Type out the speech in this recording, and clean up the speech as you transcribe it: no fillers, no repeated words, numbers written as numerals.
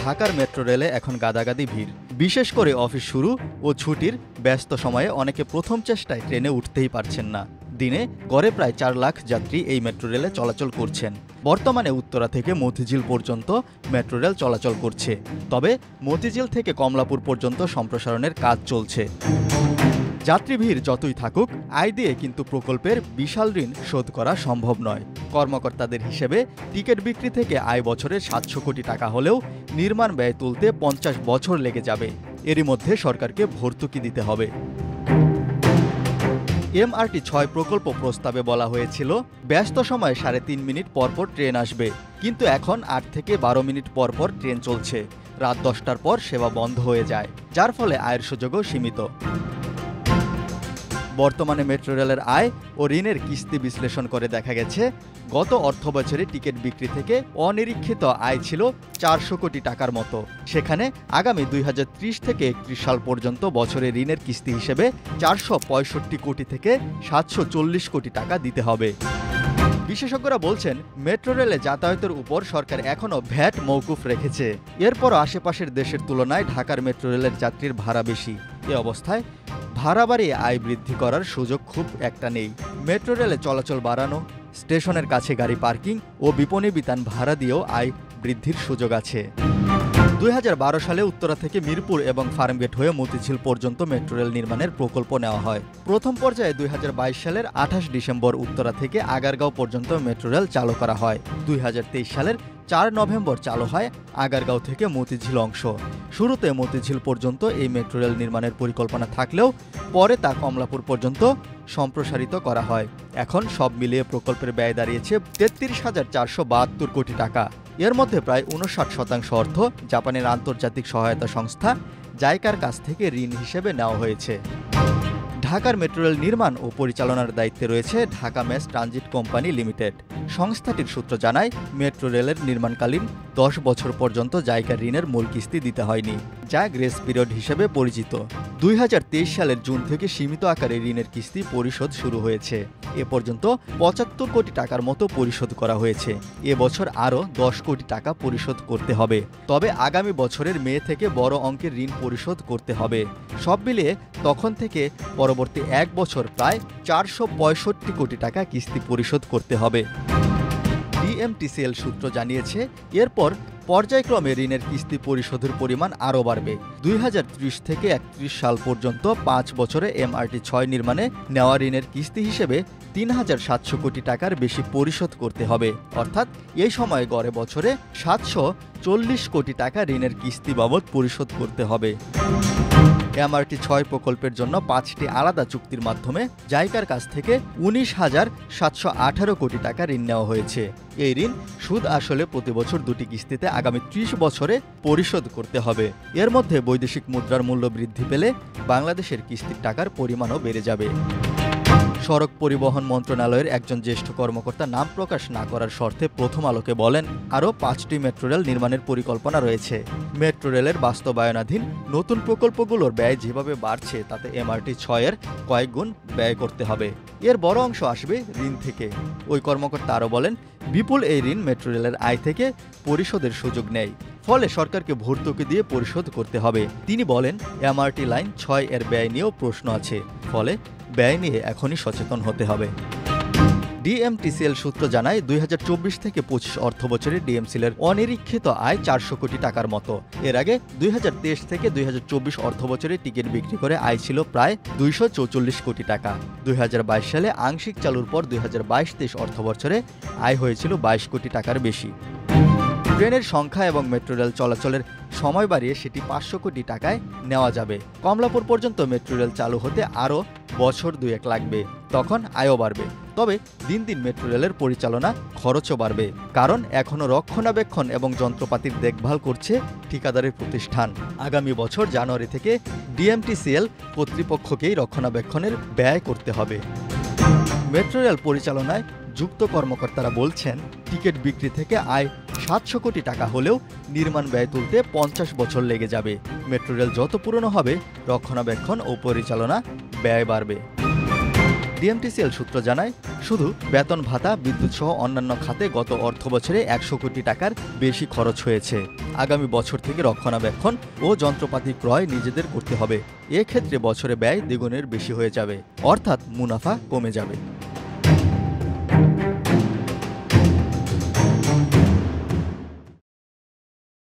ঢাকার মেট্রো রেলে এখন গাদাগাদি ভিড়। বিশেষ করে অফিস শুরু ও ছুটির ব্যস্ত সময়ে অনেকে প্রথম চেষ্টায় ট্রেনে উঠতেই পারছেন না। দিনে গড়ে প্রায় 4 লাখ যাত্রী এই মেট্রো রেলে চলাচল করছেন। বর্তমানে উত্তরা থেকে মতিঝিল পর্যন্ত মেট্রো রেল চলাচল করছে। তবে মতিঝিল থেকে কমলাপুর পর্যন্ত সম্প্রসারণের কাজ চলছে। যাত্রী ভিড় যতই থাকুক, আয় দিয়ে কিন্তু প্রকল্পের বিশাল ঋণ শোধ করা সম্ভব নয়। কর্মকর্তাদের হিসেবে টিকিট বিক্রি থেকে আয় বছরে 700 কোটি টাকা হলেও নির্মাণ ব্যয় তুলতে 50 বছর লেগে যাবে। এরই মধ্যে সরকারকে ভর্তুকি দিতে হবে। MRT 6 প্রকল্প প্রস্তাবে বলা হয়েছিল ব্যস্ত সময়ে 3.5 মিনিট পরপর ট্রেন আসবে, কিন্তু এখন 8 থেকে 12 মিনিট পরপর ট্রেন চলছে। রাত 10টার পর সেবা বন্ধ হয়ে যায়, যার ফলে আয়ের সুযোগও সীমিত। বর্তমানে মেট্রো রেলের আয় ও ঋণের কিস্তি বিশ্লেষণ করে দেখা গেছে, গত অর্থবছরে টিকিট বিক্রি থেকে অনিরীক্ষিত আয় ছিল 400 কোটি টাকার মতো। সেখানে আগামী 2030 থেকে 31 সাল পর্যন্ত বছরে ঋণের কিস্তি হিসেবে 465 কোটি থেকে 740 কোটি টাকা দিতে হবে। বিশেষজ্ঞরা বলছেন, মেট্রো রেলে যাতায়াতের উপর সরকার এখনও ভ্যাট মওকুফ রেখেছে। এরপরও আশেপাশের দেশের তুলনায় ঢাকার মেট্রো রেলের যাত্রীর ভাড়া বেশি। এ অবস্থায় ভাড়া বাড়িয়ে আয় বৃদ্ধি করার সুযোগ খুব একটা নেই। মেট্রো রেলে চলাচল বাড়ানো, স্টেশনের কাছে গাড়ি পার্কিং ও বিপণী বিতান ভাড়া দিয়েও আয় বৃদ্ধির সুযোগ আছে। 2012 সালে উত্তরা থেকে মিরপুর এবং ফার্মগেট হয়ে মতিঝিল পর্যন্ত মেট্রো রেল নির্মাণের প্রকল্প নেওয়া হয়। প্রথম পর্যায়ে 2022 সালের 28 ডিসেম্বর উত্তরা থেকে আগারগাঁও পর্যন্ত মেট্রো রেল চালু করা হয়। 2023 সালের 4 নভেম্বর চালু হয় আগারগাঁও থেকে মতিঝিল অংশ। শুরুতে মতিঝিল পর্যন্ত এই মেট্রো রেল নির্মাণের পরিকল্পনা থাকলেও পরে তা কমলাপুর পর্যন্ত সম্প্রসারিত করা হয়। এখন সব মিলিয়ে প্রকল্পের ব্যয় দাঁড়িয়েছে 33,472 কোটি টাকা। এর মধ্যে প্রায় 59% অর্থ জাপানের আন্তর্জাতিক সহায়তা সংস্থা জাইকার কাছ থেকে ঋণ হিসেবে নেওয়া হয়েছে। ঢাকার মেট্রো রেল নির্মাণ ও পরিচালনার দায়িত্বে রয়েছে Dhaka mace transit company limited. সংস্থাটির সূত্র জানায়, মেট্রো রেলের নির্মাণকালীন 10 বছর পর্যন্ত জাইকার ঋণের মূল কিস্তি দিতে হয়নি, যা গ্রেস পিরিয়ড হিসেবে পরিচিত। 2023 সালের জুন থেকে সীমিত আকারে ঋণের কিস্তি পরিশোধ শুরু হয়েছে। এ পর্যন্ত 75 কোটি টাকার মতো পরিশোধ করা হয়েছে। এবছর আরও 10 কোটি টাকা পরিশোধ করতে হবে। তবে আগামী বছরের মে থেকে বড় অঙ্কের ঋণ পরিশোধ করতে হবে। সব মিলিয়ে তখন থেকে পরবর্তী 1 বছর প্রায় 465 কোটি টাকা কিস্তি পরিশোধ করতে হবে। DMTCL সূত্র জানিয়েছে, এরপর পর্যায়ক্রমে ঋণের কিস্তি পরিশোধের পরিমাণ আরও বাড়বে। 2030 থেকে 31 সাল পর্যন্ত 5 বছরে MRT 6 নির্মাণে নেওয়া ঋণের কিস্তি হিসেবে 3,700 কোটি টাকার বেশি পরিশোধ করতে হবে। অর্থাৎ এই সময় গড়ে বছরে 740 কোটি টাকা ঋণের কিস্তি বাবদ পরিশোধ করতে হবে। MRT 6 প্রকল্পের জন্য 5টি আলাদা চুক্তির মাধ্যমে জাইকার কাছ থেকে 19,718 কোটি টাকা ঋণ নেওয়া হয়েছে। এই ঋণ সুদ আসলে প্রতি বছর 2টি কিস্তিতে আগামী 30 বছরে পরিশোধ করতে হবে। এর মধ্যে বৈদেশিক মুদ্রার মূল্য বৃদ্ধি পেলে বাংলাদেশের কিস্তির টাকার পরিমাণও বেড়ে যাবে। সড়ক পরিবহন মন্ত্রণালয়ের একজন জ্যেষ্ঠ কর্মকর্তা নাম প্রকাশ না করার শর্তে প্রথম আলোকে বলেন, আরও 5টি মেট্রো রেল নির্মাণের পরিকল্পনা রয়েছে। মেট্রো রেলের বাস্তবায়নাধীন নতুন প্রকল্পগুলোর ব্যয় যেভাবে বাড়ছে, তাতে MRT 6 এর কয়েক গুণ ব্যয় করতে হবে। এর বড় অংশ আসবে ঋণ থেকে। ওই কর্মকর্তা আরও বলেন, বিপুল এই ঋণ মেট্রো রেলের আয় থেকে পরিশোধের সুযোগ নেই, ফলে সরকারকে ভর্তুকি দিয়ে পরিশোধ করতে হবে। তিনি বলেন, MRT লাইন 6 এর ব্যয় নিয়েও প্রশ্ন আছে, ফলে ব্যয় নিয়ে এখনই সচেতন হতে হবে। DMTCL সূত্র জানায়, 2024 থেকে 25 অর্থবছরে DMCL এর অনিরীক্ষিত আয় 400 কোটি টাকার মতো। এর আগে 2023 থেকে 2024 অর্থবছরে টিকিট বিক্রি করে আয় ছিল প্রায় 244 কোটি টাকা। 2022 সালে আংশিক চালুর পর 2022-23 অর্থবছরে আয় হয়েছিল 22 কোটি টাকার বেশি। ট্রেনের সংখ্যা এবং মেট্রো রেল চলাচলের সময় বাড়িয়ে সেটি 500 কোটি টাকায় নেওয়া যাবে। কমলাপুর পর্যন্ত মেট্রো রেল চালু হতে আরও বছর 2-1 লাগবে, তখন আয়ও বাড়বে। তবে দিন দিন মেট্রো রেলের পরিচালনা খরচও বাড়বে, কারণ এখনও রক্ষণাবেক্ষণ এবং যন্ত্রপাতির দেখভাল করছে ঠিকাদারের প্রতিষ্ঠান। আগামী বছর জানুয়ারি থেকে DMTCL কর্তৃপক্ষকেই রক্ষণাবেক্ষণের ব্যয় করতে হবে। মেট্রো রেল পরিচালনায় যুক্ত কর্মকর্তারা বলছেন, টিকিট বিক্রি থেকে আয় 700 কোটি টাকা হলেও নির্মাণ ব্যয় তুলতে 50 বছর লেগে যাবে। মেট্রো রেল যত পুরনো হবে, রক্ষণাবেক্ষণ ও পরিচালনা ব্যয় বাড়বে। ডিএমটিসিএল সূত্র জানায়, শুধু বেতন ভাতা, বিদ্যুৎ সহ অন্যান্য খাতে গত অর্থবছরে ১০০ কোটি টাকার বেশি খরচ হয়েছে। আগামী বছর থেকে রক্ষণাবেক্ষণ ও যন্ত্রপাতি ক্রয় নিজেদের করতে হবে। এক্ষেত্রে বছরে ব্যয় দ্বিগুণের বেশি হয়ে যাবে, অর্থাৎ মুনাফা কমে যাবে।